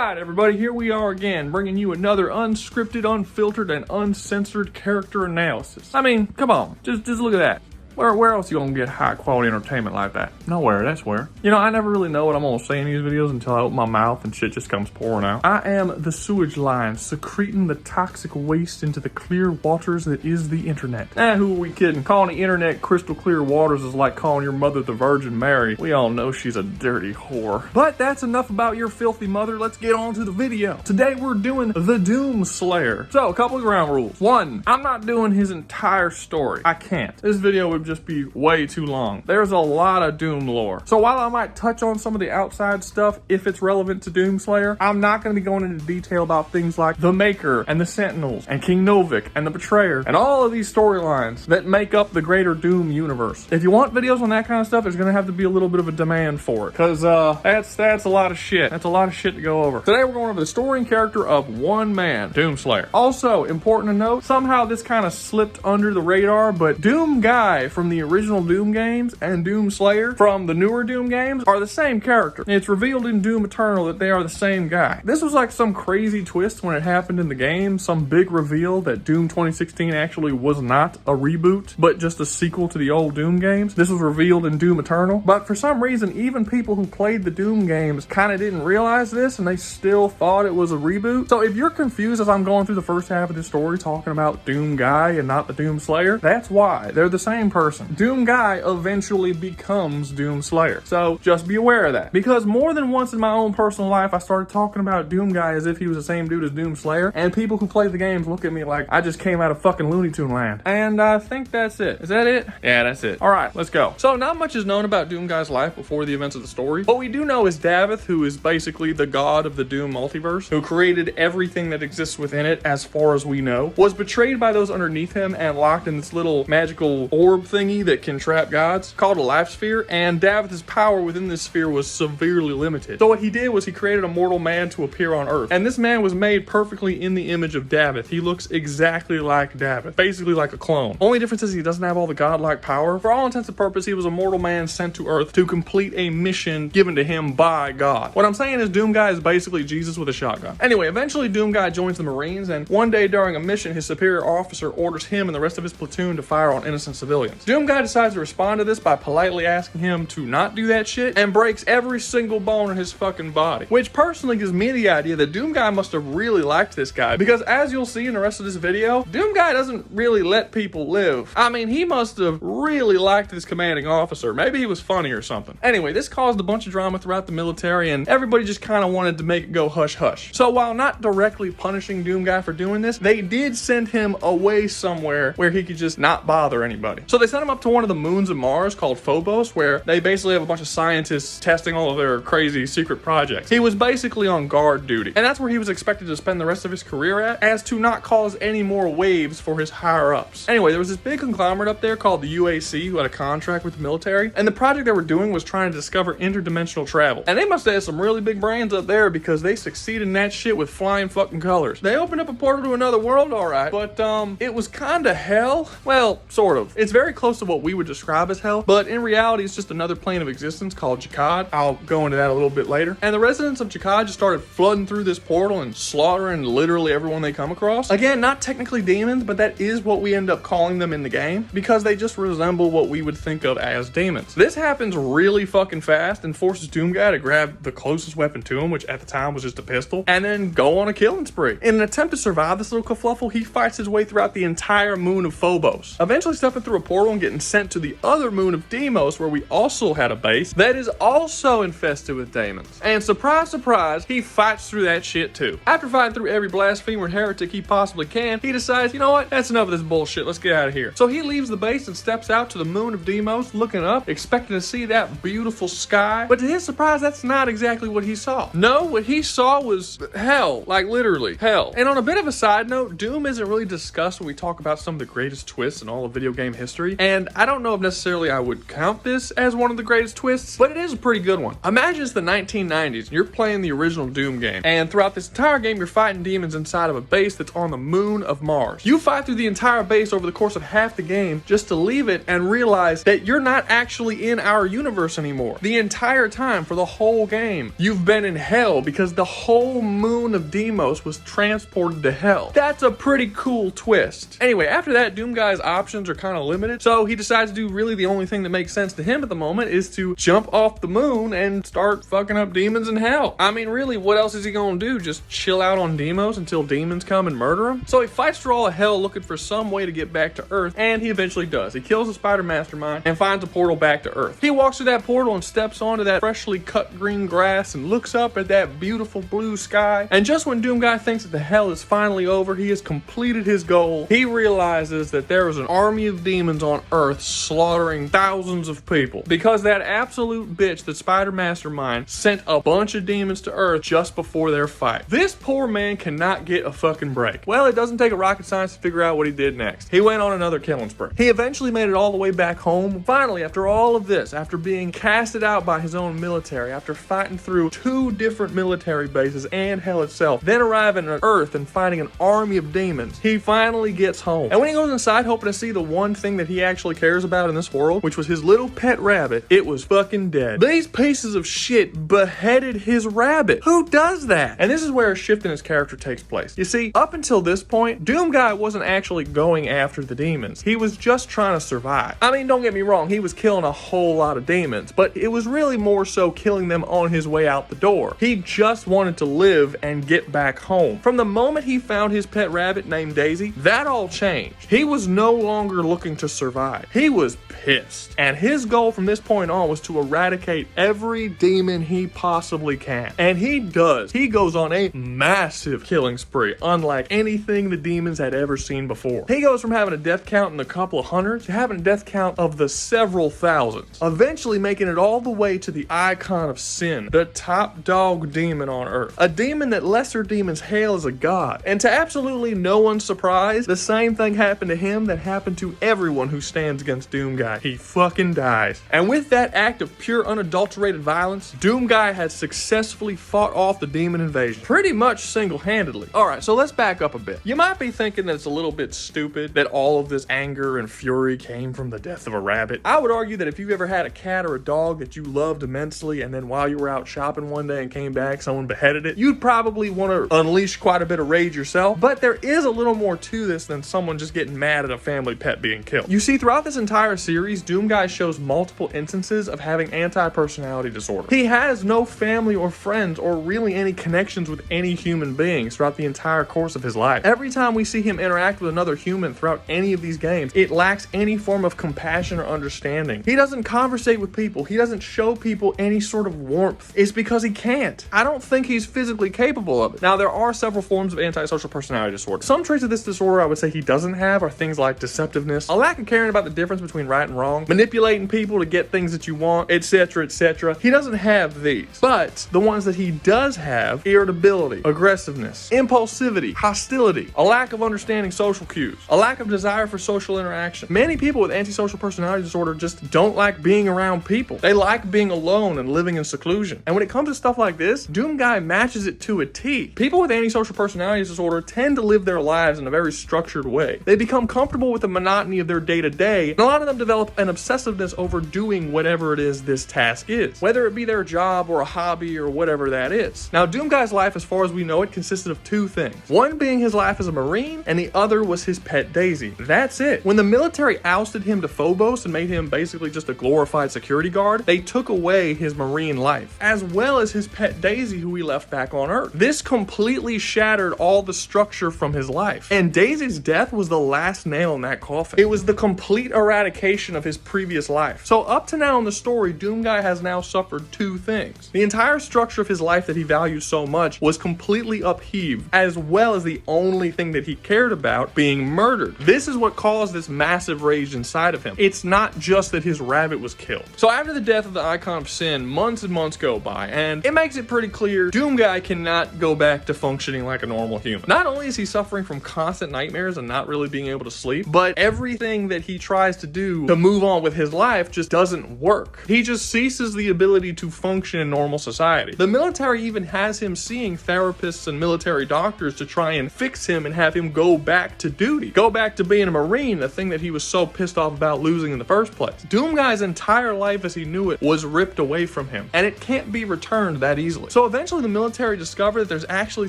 Alright everybody, here we are again, bringing you another unscripted, unfiltered, and uncensored character analysis. I mean, come on, just look at that. Where else you gonna get high quality entertainment like that? Nowhere, that's where. You know, I never really know what I'm gonna say in these videos until I open my mouth and shit just comes pouring out. I am the sewage line, secreting the toxic waste into the clear waters that is the internet. Who are we kidding? Calling the internet crystal clear waters is like calling your mother the Virgin Mary. We all know she's a dirty whore. But that's enough about your filthy mother. Let's get on to the video. Today we're doing the Doom Slayer. So, a couple of ground rules. One, I'm not doing his entire story. I can't. This video would just be way too long. There's a lot of Doom lore. So while I might touch on some of the outside stuff, if it's relevant to Doom Slayer, I'm not going to be going into detail about things like the Maker and the Sentinels and King Novik and the Betrayer and all of these storylines that make up the greater Doom universe. If you want videos on that kind of stuff, there's going to have to be a little bit of a demand for it, because that's a lot of shit. That's a lot of shit to go over. Today we're going over the story and character of one man, Doom Slayer. Also, important to note, somehow this kind of slipped under the radar, but Doomguy from the original Doom games and Doom Slayer from the newer Doom games are the same character. It's revealed in Doom Eternal that they are the same guy. This was like some crazy twist when it happened in the game, some big reveal that Doom 2016 actually was not a reboot, but just a sequel to the old Doom games. This was revealed in Doom Eternal, but for some reason, even people who played the Doom games kind of didn't realize this, and they still thought it was a reboot. So if you're confused as I'm going through the first half of this story talking about Doomguy and not the Doom Slayer, that's why. They're the same person. Doomguy eventually becomes Doom Slayer. So just be aware of that. Because more than once in my own personal life, I started talking about Doomguy as if he was the same dude as Doom Slayer, and people who play the games look at me like I just came out of fucking Looney Tune land. And I think that's it. Is that it? Yeah, that's it. Alright, let's go. So not much is known about Doomguy's life before the events of the story. What we do know is Davith, who is basically the god of the Doom multiverse, who created everything that exists within it as far as we know, was betrayed by those underneath him and locked in this little magical orb thingy that can trap gods called a life sphere, and Davith's power within this sphere was severely limited. So what he did was he created a mortal man to appear on Earth, and this man was made perfectly in the image of Davith. He looks exactly like Davith, basically like a clone. Only difference is he doesn't have all the godlike power. For all intents and purposes, he was a mortal man sent to Earth to complete a mission given to him by God. What I'm saying is Doomguy is basically Jesus with a shotgun. Anyway, eventually Doomguy joins the Marines, and one day during a mission, his superior officer orders him and the rest of his platoon to fire on innocent civilians. Doomguy decides to respond to this by politely asking him to not do that shit, and breaks every single bone in his fucking body. Which personally gives me the idea that Doomguy must have really liked this guy, because as you'll see in the rest of this video, Doomguy doesn't really let people live. I mean, he must have really liked this commanding officer. Maybe he was funny or something. Anyway, this caused a bunch of drama throughout the military, and everybody just kind of wanted to make it go hush hush. So while not directly punishing Doomguy for doing this, they did send him away somewhere where he could just not bother anybody. So they sent him up to one of the moons of Mars called Phobos, where they basically have a bunch of scientists testing all of their crazy secret projects. He was basically on guard duty, and that's where he was expected to spend the rest of his career at, as to not cause any more waves for his higher-ups. Anyway, there was this big conglomerate up there called the UAC who had a contract with the military, and the project they were doing was trying to discover interdimensional travel. And they must have had some really big brains up there, because they succeeded in that shit with flying fucking colors. They opened up a portal to another world, alright, but it was kinda hell. Well, sort of. It's very close to what we would describe as hell, but in reality it's just another plane of existence called Jakad. I'll go into that a little bit later. And the residents of Jakad just started flooding through this portal and slaughtering literally everyone they come across. Again, not technically demons, but that is what we end up calling them in the game, because they just resemble what we would think of as demons. This happens really fucking fast and forces Doomguy to grab the closest weapon to him, which at the time was just a pistol, and then go on a killing spree. In an attempt to survive this little kerfluffle, he fights his way throughout the entire moon of Phobos, eventually stepping through a portal and getting sent to the other moon of Deimos, where we also had a base that is also infested with demons. And surprise, surprise, he fights through that shit too. After fighting through every blasphemer and heretic he possibly can, he decides, you know what, that's enough of this bullshit, let's get out of here. So he leaves the base and steps out to the moon of Deimos, looking up, expecting to see that beautiful sky. But to his surprise, that's not exactly what he saw. No, what he saw was hell, like literally hell. And on a bit of a side note, Doom isn't really discussed when we talk about some of the greatest twists in all of video game history, and I don't know if necessarily I would count this as one of the greatest twists, but it is a pretty good one. Imagine it's the 1990s, and you're playing the original Doom game, and throughout this entire game, you're fighting demons inside of a base that's on the moon of Mars. You fight through the entire base over the course of half the game just to leave it and realize that you're not actually in our universe anymore. The entire time, for the whole game, you've been in hell because the whole moon of Deimos was transported to hell. That's a pretty cool twist. Anyway, after that, Doomguy's options are kind of limited, so he decides to do really the only thing that makes sense to him at the moment is to jump off the moon and start fucking up demons in hell. I mean, really, what else is he gonna do? Just chill out on Deimos until demons come and murder him? So he fights through all of hell looking for some way to get back to Earth, and he eventually does. He kills the spider mastermind and finds a portal back to Earth. He walks through that portal and steps onto that freshly cut green grass and looks up at that beautiful blue sky. And just when Doomguy thinks that the hell is finally over, he has completed his goal, he realizes that there was an army of demons on Earth slaughtering thousands of people because that absolute bitch, the spider mastermind, sent a bunch of demons to Earth just before their fight. This poor man cannot get a fucking break. Well, it doesn't take a rocket science to figure out what he did next. He went on another killing spree. He eventually made it all the way back home. Finally, after all of this, after being casted out by his own military, after fighting through 2 different military bases and hell itself, then arriving on Earth and fighting an army of demons, he finally gets home. And when he goes inside hoping to see the one thing that he actually cares about in this world, which was his little pet rabbit, it was fucking dead. These pieces of shit beheaded his rabbit. Who does that? And this is where a shift in his character takes place. You see, up until this point, Doomguy wasn't actually going after the demons. He was just trying to survive. I mean, don't get me wrong, he was killing a whole lot of demons, but it was really more so killing them on his way out the door. He just wanted to live and get back home. From the moment he found his pet rabbit named Daisy, that all changed. He was no longer looking to survive. He was pissed. And his goal from this point on was to eradicate every demon he possibly can. And he does. He goes on a massive killing spree, unlike anything the demons had ever seen before. He goes from having a death count in a couple of hundreds to having a death count of the several thousands, eventually making it all the way to the icon of sin, the top dog demon on Earth. A demon that lesser demons hail as a god. And to absolutely no one's surprise, the same thing happened to him that happened to everyone who stands against Doomguy. He fucking dies. And with that act of pure unadulterated violence, Doomguy has successfully fought off the demon invasion, pretty much single-handedly. Alright, so let's back up a bit. You might be thinking that it's a little bit stupid that all of this anger and fury came from the death of a rabbit. I would argue that if you've ever had a cat or a dog that you loved immensely, and then while you were out shopping one day and came back, someone beheaded it, you'd probably want to unleash quite a bit of rage yourself. But there is a little more to this than someone just getting mad at a family pet being killed. You see, throughout this entire series, Doomguy shows multiple instances of having anti-personality disorder. He has no family or friends or really any connections with any human beings throughout the entire course of his life. Every time we see him interact with another human throughout any of these games, it lacks any form of compassion or understanding. He doesn't conversate with people. He doesn't show people any sort of warmth. It's because he can't. I don't think he's physically capable of it. Now, there are several forms of antisocial personality disorder. Some traits of this disorder I would say he doesn't have are things like deceptiveness, a lack of caring about the difference between right and wrong, manipulating people to get things that you want, etc., etc. He doesn't have these. But the ones that he does have: irritability, aggressiveness, impulsivity, hostility, a lack of understanding social cues, a lack of desire for social interaction. Many people with antisocial personality disorder just don't like being around people. They like being alone and living in seclusion. And when it comes to stuff like this, Doomguy matches it to a T. People with antisocial personality disorder tend to live their lives in a very structured way. They become comfortable with the monotony of their day-to-day, and a lot of them develop an obsessiveness over doing whatever it is this task is, whether it be their job or a hobby or whatever that is. Now, Doomguy's life, as far as we know it, consisted of 2 things. One being his life as a Marine, and the other was his pet Daisy. That's it. When the military ousted him to Phobos and made him basically just a glorified security guard, they took away his Marine life, as well as his pet Daisy, who he left back on Earth. This completely shattered all the structure from his life, and Daisy's death was the last nail in that coffin. It was the complete eradication of his previous life. So up to now in the story, Doomguy has now suffered 2 things. The entire structure of his life that he valued so much was completely upheaved, as well as the only thing that he cared about being murdered. This is what caused this massive rage inside of him. It's not just that his rabbit was killed. So after the death of the Icon of Sin, months and months go by, and it makes it pretty clear Doomguy cannot go back to functioning like a normal human. Not only is he suffering from constant nightmares and not really being able to sleep, but everything that that he tries to do to move on with his life just doesn't work. He just ceases the ability to function in normal society. The military even has him seeing therapists and military doctors to try and fix him and have him go back to duty, go back to being a Marine, the thing that he was so pissed off about losing in the first place. Doomguy's entire life as he knew it was ripped away from him, and it can't be returned that easily. So eventually the military discovered that there's actually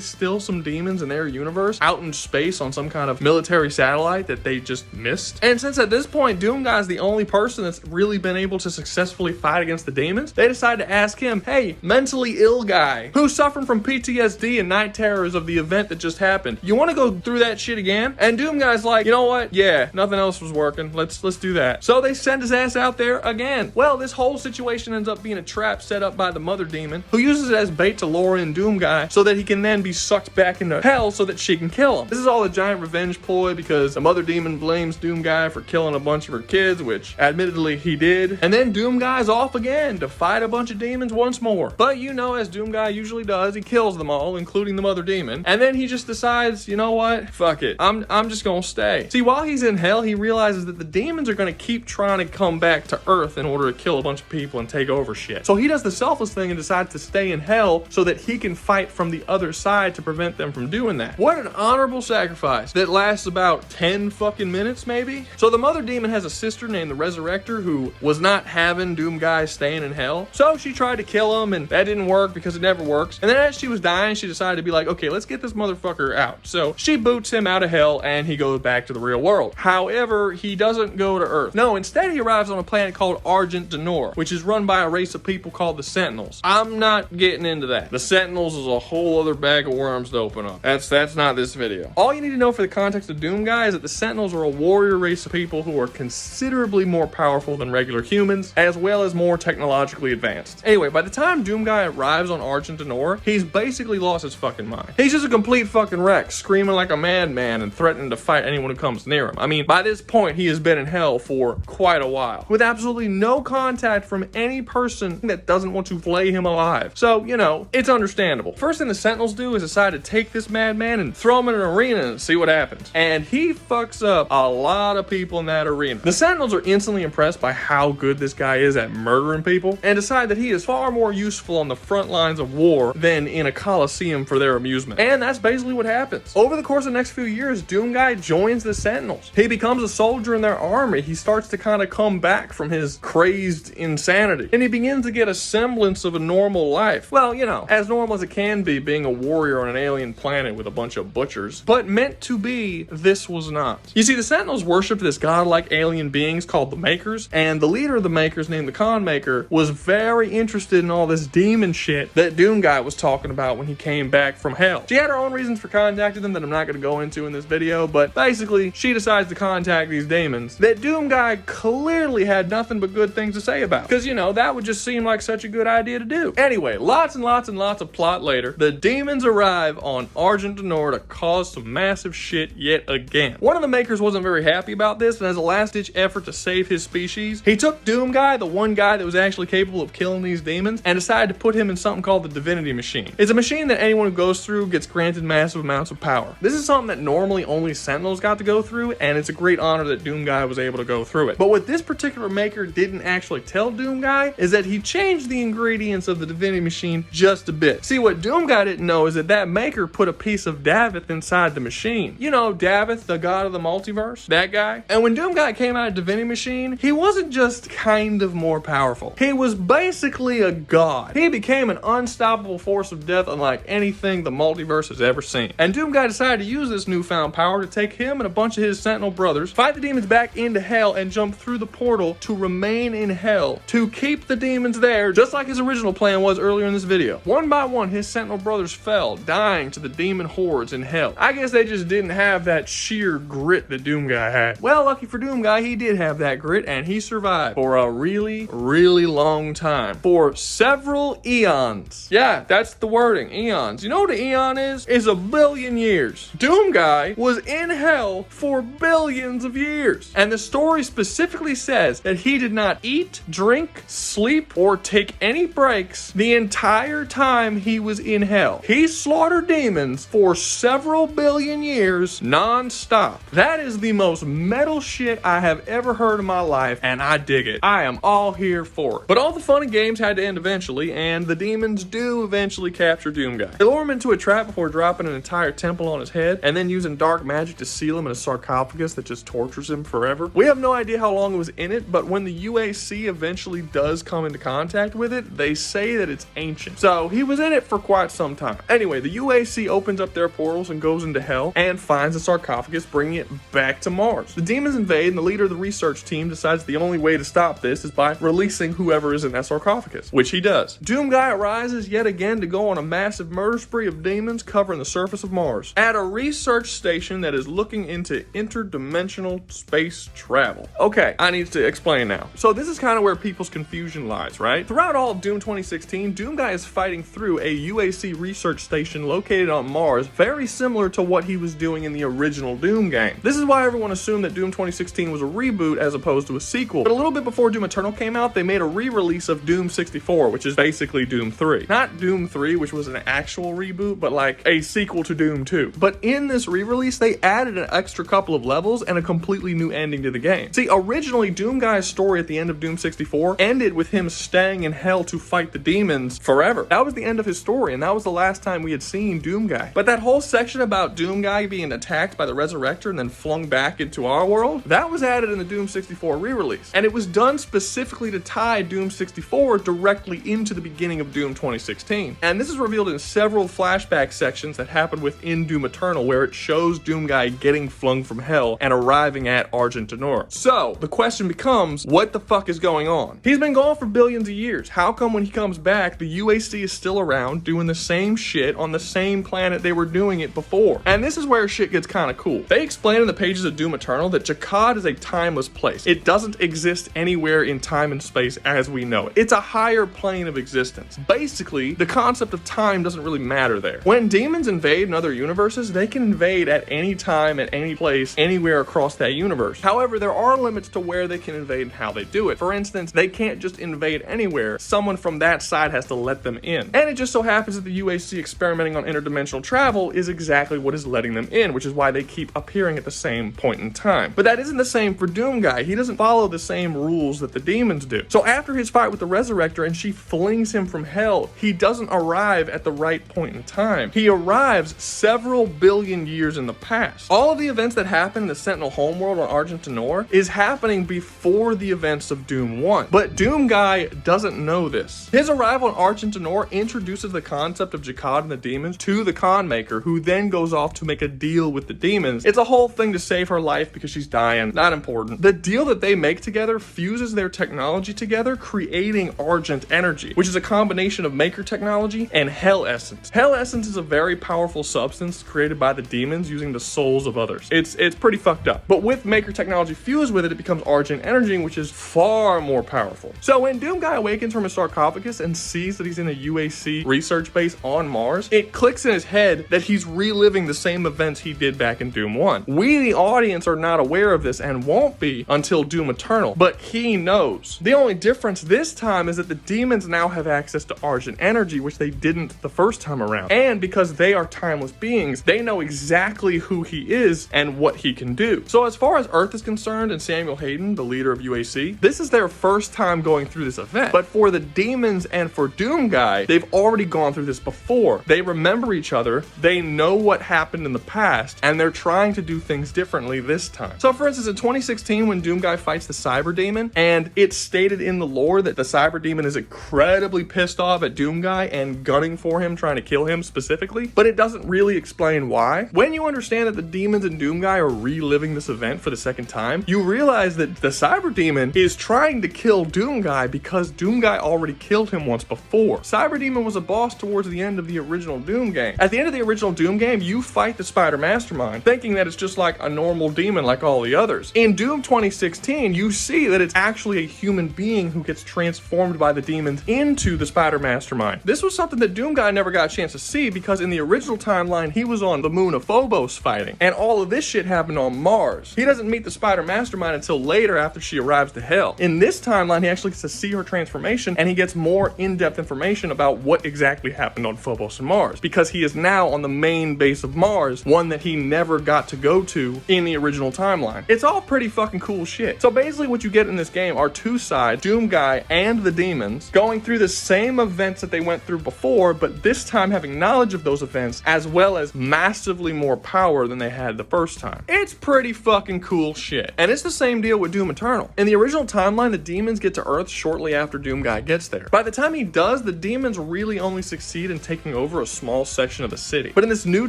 still some demons in their universe out in space on some kind of military satellite that they just missed. And since at this point Doomguy's the only person that's really been able to successfully fight against the demons, they decided to ask him, hey, mentally ill guy who's suffering from PTSD and night terrors of the event that just happened, you want to go through that shit again? And Doomguy's like, you know what? Yeah, nothing else was working. Let's do that. So they send his ass out there again. Well, this whole situation ends up being a trap set up by the mother demon, who uses it as bait to lure in Doomguy so that he can then be sucked back into hell so that she can kill him. This is all a giant revenge ploy because the mother demon blames Doomguy for killing a bunch of her kids, which admittedly he did. And then Doomguy's off again to fight a bunch of demons once more. But you know, as Doomguy usually does, he kills them all, including the mother demon. And then he just decides, you know what? Fuck it. I'm just gonna stay. See, while he's in hell, he realizes that the demons are gonna keep trying to come back to Earth in order to kill a bunch of people and take over shit. So he does the selfless thing and decides to stay in hell so that he can fight from the other side to prevent them from doing that. What an honorable sacrifice that lasts about 10 fucking minutes, maybe? So the mother demon has a sister named the Resurrector who was not having Doomguy staying in hell. So she tried to kill him, and that didn't work because it never works. And then as she was dying, she decided to be like, okay, let's get this motherfucker out. So she boots him out of hell and he goes back to the real world. However, he doesn't go to Earth. No, instead he arrives on a planet called Argent Denor, which is run by a race of people called the Sentinels. I'm not getting into that. The Sentinels is a whole other bag of worms to open up. That's not this video. All you need to know for the context of Doomguy is that the Sentinels are a warrior race of people who are considerably more powerful than regular humans, as well as more technologically advanced. Anyway, by the time Doomguy arrives on Argent Denor, he's basically lost his fucking mind. He's just a complete fucking wreck, screaming like a madman and threatening to fight anyone who comes near him. I mean, by this point, he has been in hell for quite a while, with absolutely no contact from any person that doesn't want to flay him alive. So, you know, it's understandable. First thing the Sentinels do is decide to take this madman and throw him in an arena and see what happens. And he fucks up a lot of people in that arena. The Sentinels are instantly impressed by how good this guy is at murdering people and decide that he is far more useful on the front lines of war than in a coliseum for their amusement. And that's basically what happens. Over the course of the next few years, Doomguy joins the Sentinels. He becomes a soldier in their army. He starts to kind of come back from his crazed insanity. And he begins to get a semblance of a normal life. Well, you know, as normal as it can be being a warrior on an alien planet with a bunch of butchers. But meant to be, this was not. You see, the Sentinels worshipped this godlike alien beings called the Makers, and the leader of the Makers, named the Con Maker, was very interested in all this demon shit that Doomguy was talking about when he came back from hell. She had her own reasons for contacting them that I'm not going to go into in this video, but basically, she decides to contact these demons that Doomguy clearly had nothing but good things to say about. Because, you know, that would just seem like such a good idea to do. Anyway, lots and lots and lots of plot later, the demons arrive on Argent Denor to cause some massive shit yet again. One of the Makers wasn't very happy about this, and as a last-ditch effort to save his species, he took Doomguy, the one guy that was actually capable of killing these demons, and decided to put him in something called the Divinity Machine. It's a machine that anyone who goes through gets granted massive amounts of power. This is something that normally only Sentinels got to go through, and it's a great honor that Doomguy was able to go through it. But what this particular Maker didn't actually tell Doomguy is that he changed the ingredients of the Divinity Machine just a bit. See, what Doomguy didn't know is that that Maker put a piece of Davith inside the machine. You know, Davith, the god of the multiverse? That guy? And when Doomguy came out of Divinity Machine, he wasn't just kind of more powerful. He was basically a god. He became an unstoppable force of death unlike anything the multiverse has ever seen. And Doomguy decided to use this newfound power to take him and a bunch of his Sentinel brothers, fight the demons back into hell, and jump through the portal to remain in hell, to keep the demons there, just like his original plan was earlier in this video. One by one, his Sentinel brothers fell, dying to the demon hordes in hell. I guess they just didn't have that sheer grit that Doomguy had. Well, lucky for Doomguy, he did have that grit, and he survived for a really, really long time. For several eons. Yeah, that's the wording, eons. You know what an eon is? It's a billion years. Doomguy was in hell for billions of years. And the story specifically says that he did not eat, drink, sleep, or take any breaks the entire time he was in hell. He slaughtered demons for several billion years non-stop. That is the most metal coolest shit I have ever heard in my life, and I dig it. I am all here for it. But all the fun and games had to end eventually, and the demons do eventually capture Doomguy. They lure him into a trap before dropping an entire temple on his head, and then using dark magic to seal him in a sarcophagus that just tortures him forever. We have no idea how long it was in it, but when the UAC eventually does come into contact with it, they say that it's ancient. So he was in it for quite some time. Anyway, the UAC opens up their portals and goes into hell and finds the sarcophagus, bringing it back to Mars. The demons invade, and the leader of the research team decides the only way to stop this is by releasing whoever is in that sarcophagus, which he does. Doomguy arises yet again to go on a massive murder spree of demons covering the surface of Mars at a research station that is looking into interdimensional space travel. Okay, I need to explain now. So this is kind of where people's confusion lies, right? Throughout all of Doom 2016, Doomguy is fighting through a UAC research station located on Mars, very similar to what he was doing in the original Doom game. This is why everyone assumed that Doom 2016 was a reboot as opposed to a sequel. But a little bit before Doom Eternal came out, they made a re-release of Doom 64, which is basically Doom 3. Not Doom 3, which was an actual reboot, but like a sequel to Doom 2. But in this re-release, they added an extra couple of levels and a completely new ending to the game. See, originally, Doomguy's story at the end of Doom 64 ended with him staying in hell to fight the demons forever. That was the end of his story, and that was the last time we had seen Doomguy. But that whole section about Doomguy being attacked by the Resurrector and then flung back into our world, that was added in the Doom 64 re-release. And it was done specifically to tie Doom 64 directly into the beginning of Doom 2016. And this is revealed in several flashback sections that happen within Doom Eternal, where it shows Doomguy getting flung from hell and arriving at Argentinor. So, the question becomes, what the fuck is going on? He's been gone for billions of years. How come when he comes back, the UAC is still around doing the same shit on the same planet they were doing it before? And this is where shit gets kind of cool. They explain in the pages of Doom Eternal that Jakad is a timeless place. It doesn't exist anywhere in time and space as we know it. It's a higher plane of existence. Basically, the concept of time doesn't really matter there. When demons invade in other universes, they can invade at any time, at any place, anywhere across that universe. However, there are limits to where they can invade and how they do it. For instance, they can't just invade anywhere. Someone from that side has to let them in. And it just so happens that the UAC experimenting on interdimensional travel is exactly what is letting them in, which is why they keep appearing at the same point in time. But that isn't the same for Doomguy. He doesn't follow the same rules that the demons do. So after his fight with the Resurrector and she flings him from hell, he doesn't arrive at the right point in time. He arrives several billion years in the past. All of the events that happen in the Sentinel homeworld on Argentinor is happening before the events of Doom 1. But Doomguy doesn't know this. His arrival on Argentinor introduces the concept of Jakad and the demons to the Con Maker, who then goes off to make a deal with the demons. It's a whole thing to save her life because she's dying. Not important. The deal that they make together fuses their technology together, creating Argent Energy, which is a combination of Maker technology and Hell Essence. Hell Essence is a very powerful substance created by the demons using the souls of others. It's pretty fucked up. But with Maker technology fused with it, it becomes Argent Energy, which is far more powerful. So when Doomguy awakens from his sarcophagus and sees that he's in a UAC research base on Mars, it clicks in his head that he's reliving the same events he did back in Doom 1. We, the audience, are not aware of this and won't be until Doom Eternal, but he knows. The only difference this time is that the demons now have access to Argent Energy, which they didn't the first time around. And because they are timeless beings, they know exactly who he is and what he can do. So as far as Earth is concerned and Samuel Hayden, the leader of UAC, this is their first time going through this event. But for the demons and for Doomguy, they've already gone through this before. They remember each other, they know what happened in the past, and they're trying to do things differently this time. So for instance, in 2016, when Doomguy fights the Cyber Demon, and it's stated in the lore that the Cyber Demon is incredibly pissed off at Doomguy and gunning for him, trying to kill him specifically, but it doesn't really explain why. When you understand that the demons and Doomguy are reliving this event for the second time, you realize that the Cyber Demon is trying to kill Doomguy because Doomguy already killed him once before. Cyber Demon was a boss towards the end of the original Doom game. At the end of the original Doom game, you fight the Spider Mastermind, thinking that it's just like a normal demon like all the others. In Doom 2016, you see that it's actually a human being who gets transformed by the demons into the Spider Mastermind. This was something that Doomguy never got a chance to see because in the original timeline, he was on the moon of Phobos fighting, and all of this shit happened on Mars. He doesn't meet the Spider Mastermind until later after she arrives to Hell. In this timeline, he actually gets to see her transformation, and he gets more in-depth information about what exactly happened on Phobos and Mars, because he is now on the main base of Mars, one that he never got to go to in the original timeline. timeline. It's all pretty fucking cool shit. So basically what you get in this game are two sides, Doomguy and the demons, going through the same events that they went through before, but this time having knowledge of those events, as well as massively more power than they had the first time. It's pretty fucking cool shit. And it's the same deal with Doom Eternal. In the original timeline, the demons get to Earth shortly after Doomguy gets there. By the time he does, the demons really only succeed in taking over a small section of the city. But in this new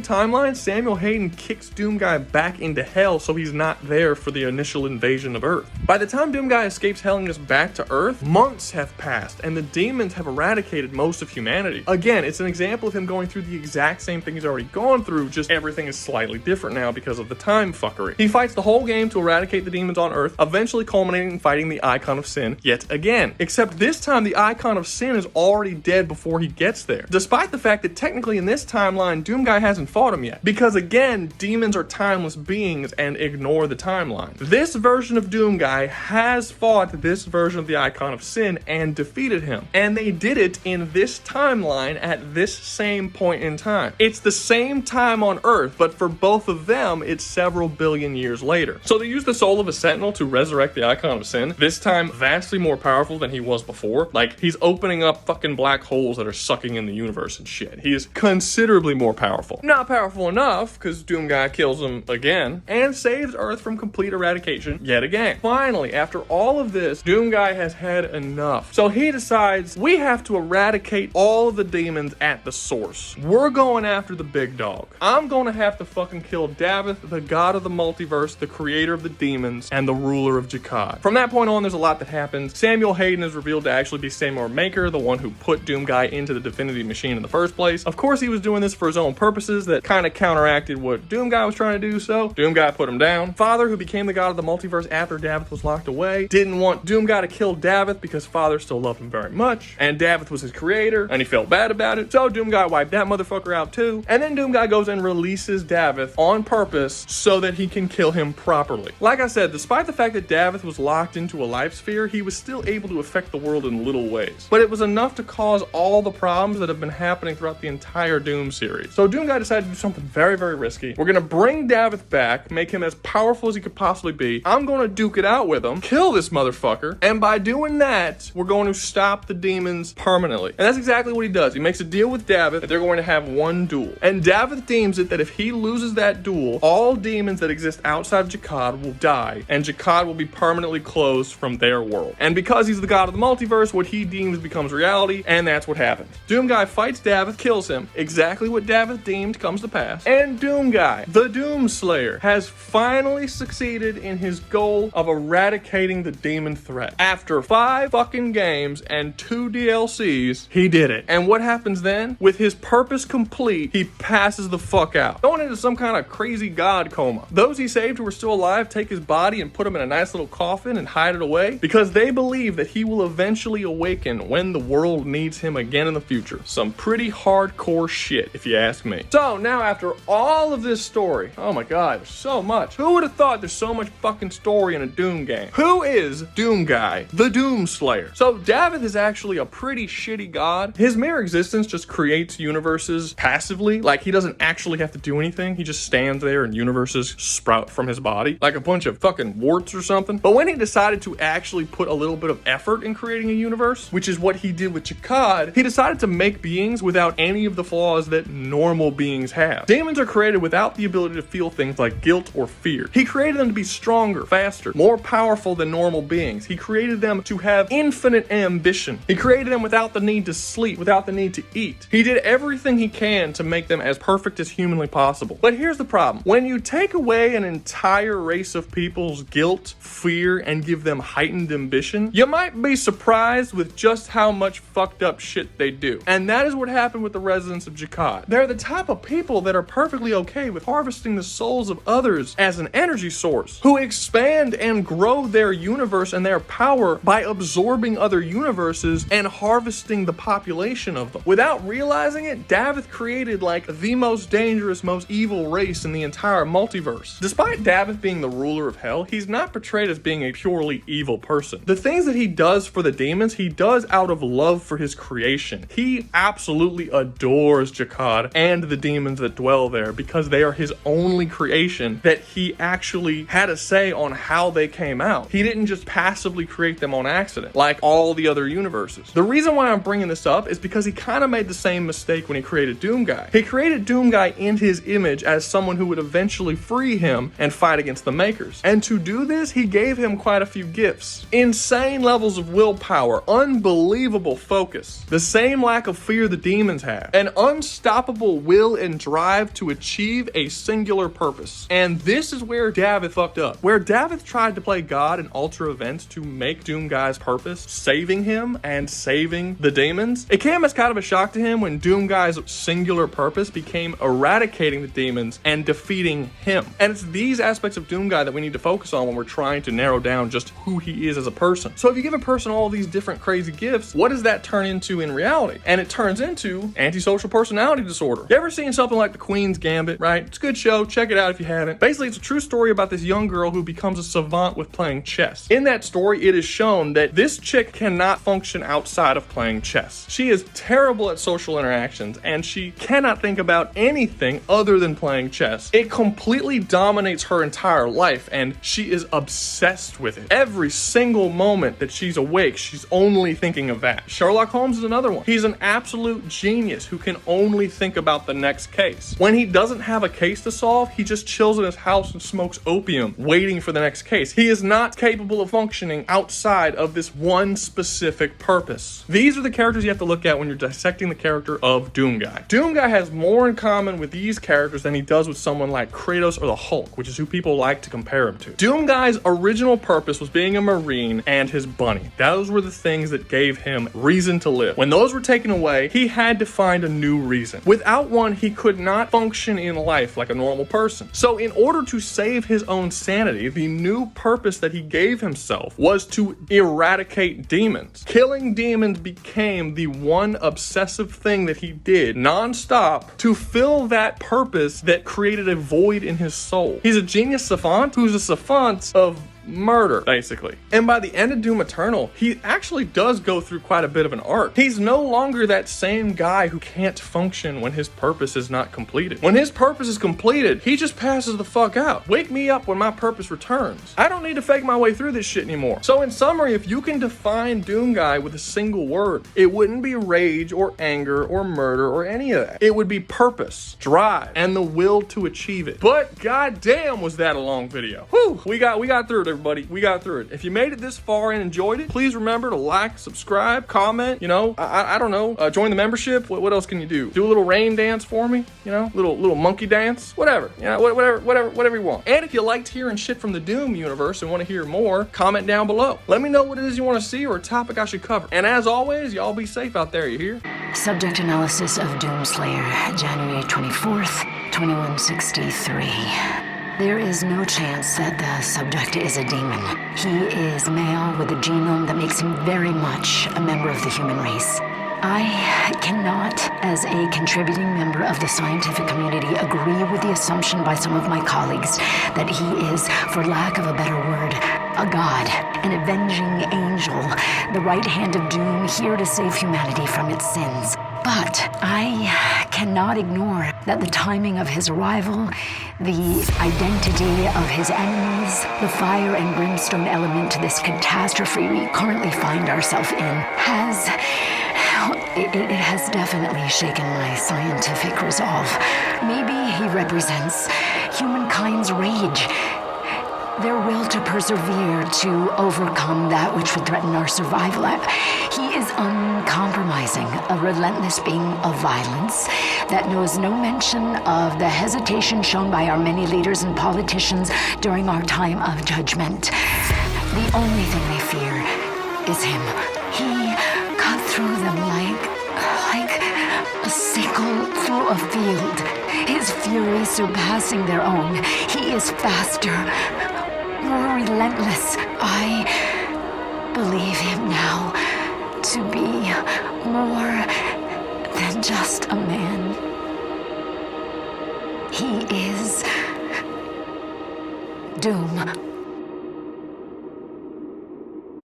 timeline, Samuel Hayden kicks Doomguy back into hell, so he's not there for the initial invasion of Earth. By the time Doomguy escapes hell and gets back to Earth, months have passed, and the demons have eradicated most of humanity. Again, it's an example of him going through the exact same thing he's already gone through, just everything is slightly different now because of the time fuckery. He fights the whole game to eradicate the demons on Earth, eventually culminating in fighting the Icon of Sin yet again. Except this time, the Icon of Sin is already dead before he gets there, despite the fact that technically in this timeline, Doomguy hasn't fought him yet. Because again, demons are timeless beings and ignore the timeline. This version of Doomguy has fought this version of the Icon of Sin and defeated him. And they did it in this timeline at this same point in time. It's the same time on Earth, but for both of them, it's several billion years later. So they used the soul of a Sentinel to resurrect the Icon of Sin, this time vastly more powerful than he was before. Like, he's opening up fucking black holes that are sucking in the universe and shit. He is considerably more powerful. Not powerful enough, because Doomguy kills him again, and saves Earth from complete eradication yet again. Finally, after all of this, Doomguy has had enough. So he decides, we have to eradicate all of the demons at the source. We're going after the big dog. I'm going to have to fucking kill Davith, the god of the multiverse, the creator of the demons, and the ruler of Jakad. From that point on, there's a lot that happens. Samuel Hayden is revealed to actually be Samuel Maker, the one who put Doomguy into the Divinity Machine in the first place. Of course, he was doing this for his own purposes that kind of counteracted what Doomguy was trying to do, so Doomguy put him down. Father, who became the god of the multiverse after Davith was locked away, didn't want Doomguy to kill Davith because Father still loved him very much, and Davith was his creator, and he felt bad about it, so Doomguy wiped that motherfucker out too, and then Doomguy goes and releases Davith on purpose so that he can kill him properly. Like I said, despite the fact that Davith was locked into a life sphere, he was still able to affect the world in little ways. But it was enough to cause all the problems that have been happening throughout the entire Doom series. So Doomguy decided to do something very, very risky. We're gonna bring Davith back, make him as powerful as he could possibly be. I'm gonna duke it out with him, kill this motherfucker, and by doing that, we're going to stop the demons permanently. And that's exactly what he does. He makes a deal with Davith that they're going to have one duel. And Davith deems it that if he loses that duel, all demons that exist outside of Jakad will die, and Jakad will be permanently closed from their world. And because he's the god of the multiverse, what he deems becomes reality, and that's what happens. Doomguy fights Davith, kills him. Exactly what Davith deemed comes to pass. And Doomguy, the Doom Slayer, has finally succeeded in his goal of eradicating the demon threat. After 5 fucking games and 2 DLCs, he did it. And what happens then? With his purpose complete, he passes the fuck out, going into some kind of crazy god coma. Those he saved who were still alive take his body and put him in a nice little coffin and hide it away because they believe that he will eventually awaken when the world needs him again in the future. Some pretty hardcore shit, if you ask me. So now after all of this story, oh my god, there's so much. Who would have thought there's so much fucking story in a Doom game? Who is Doomguy, the Doom Slayer? So Davith is actually a pretty shitty god. His mere existence just creates universes passively. Like, he doesn't actually have to do anything. He just stands there and universes sprout from his body like a bunch of fucking warts or something. But when he decided to actually put a little bit of effort in creating a universe, which is what he did with Jakad, he decided to make beings without any of the flaws that normal beings have. Demons are created without the ability to feel things like guilt or fear. He created them to be stronger, faster, more powerful than normal beings. He created them to have infinite ambition. He created them without the need to sleep, without the need to eat. He did everything he can to make them as perfect as humanly possible. But here's the problem. When you take away an entire race of people's guilt, fear, and give them heightened ambition, you might be surprised with just how much fucked up shit they do. And that is what happened with the residents of Jakad. They're the type of people that are perfectly okay with harvesting the souls of others as an energy source, who expand and grow their universe and their power by absorbing other universes and harvesting the population of them. Without realizing it, Davith created like the most dangerous, most evil race in the entire multiverse. Despite Davith being the ruler of hell, he's not portrayed as being a purely evil person. The things that he does for the demons, he does out of love for his creation. He absolutely adores Jakad and the demons that dwell there because they are his only creation that he actually had a say on how they came out. He didn't just passively create them on accident like all the other universes. The reason why I'm bringing this up is because he kind of made the same mistake when he created Doomguy. He created Doomguy in his image as someone who would eventually free him and fight against the Makers. And to do this, he gave him quite a few gifts. Insane levels of willpower, unbelievable focus, the same lack of fear the demons have, an unstoppable will and drive to achieve a singular purpose. And this is where Davith fucked up. Where Davith tried to play God and alter events to make Doomguy's purpose, saving him and saving the demons, it came as kind of a shock to him when Doomguy's singular purpose became eradicating the demons and defeating him. And it's these aspects of Doomguy that we need to focus on when we're trying to narrow down just who he is as a person. So if you give a person all these different crazy gifts, what does that turn into in reality? And it turns into antisocial personality disorder. You ever seen something like The Queen's Gambit, right? It's a good show. Check it out if you haven't. Basically, it's a true story about this young girl who becomes a savant with playing chess. In that story, it is shown that this chick cannot function outside of playing chess. She is terrible at social interactions, and she cannot think about anything other than playing chess. It completely dominates her entire life, and she is obsessed with it. Every single moment that she's awake, she's only thinking of that. Sherlock Holmes is another one. He's an absolute genius who can only think about the next case. When he doesn't have a case to solve, he just chills in his house and smokes opium, waiting for the next case. He is not capable of functioning outside of this one specific purpose. These are the characters you have to look at when you're dissecting the character of Doomguy. Doomguy has more in common with these characters than he does with someone like Kratos or the Hulk, which is who people like to compare him to. Doomguy's original purpose was being a Marine and his bunny. Those were the things that gave him reason to live. When those were taken away, he had to find a new reason. Without one, he could not function in life like a normal person. So in order to save his own sanity, the new purpose that he gave himself was to eradicate demons. Killing demons became the one obsessive thing that he did non-stop to fill that purpose that created a void in his soul. He's a genius savant who's a savant of murder, basically. And by the end of Doom Eternal, he actually does go through quite a bit of an arc. He's no longer that same guy who can't function when his purpose is not completed. When his purpose is completed, he just passes the fuck out. Wake me up when my purpose returns. I don't need to fake my way through this shit anymore. So in summary, if you can define Doomguy with a single word, it wouldn't be rage or anger or murder or any of that. It would be purpose, drive, and the will to achieve it. But goddamn, was that a long video. Whew, we got through it, everybody. We got through it. If you made it this far and enjoyed it, please remember to like, subscribe, comment, you know, I don't know, join the membership. What else can you do? Do a little rain dance for me, you know, little monkey dance, whatever, you know, whatever you want. And if you liked hearing shit from the Doom universe and want to hear more, comment down below. Let me know what it is you want to see or a topic I should cover. And as always, y'all be safe out there, you hear? Subject analysis of Doomslayer, January 24th, 2163. There is no chance that the subject is a demon. He is male with a genome that makes him very much a member of the human race. I cannot, as a contributing member of the scientific community, agree with the assumption by some of my colleagues that he is, for lack of a better word, a god, an avenging angel, the right hand of doom here to save humanity from its sins. But I cannot ignore that the timing of his arrival, the identity of his enemies, the fire and brimstone element to this catastrophe we currently find ourselves in has definitely shaken my scientific resolve. Maybe he represents humankind's rage, their will to persevere, to overcome that which would threaten our survival. He is uncompromising, a relentless being of violence that knows no mention of the hesitation shown by our many leaders and politicians during our time of judgment. The only thing they fear is him. He cut through them like a sickle through a field, his fury surpassing their own. He is faster, more relentless. I believe him now to be more than just a man. He Doom,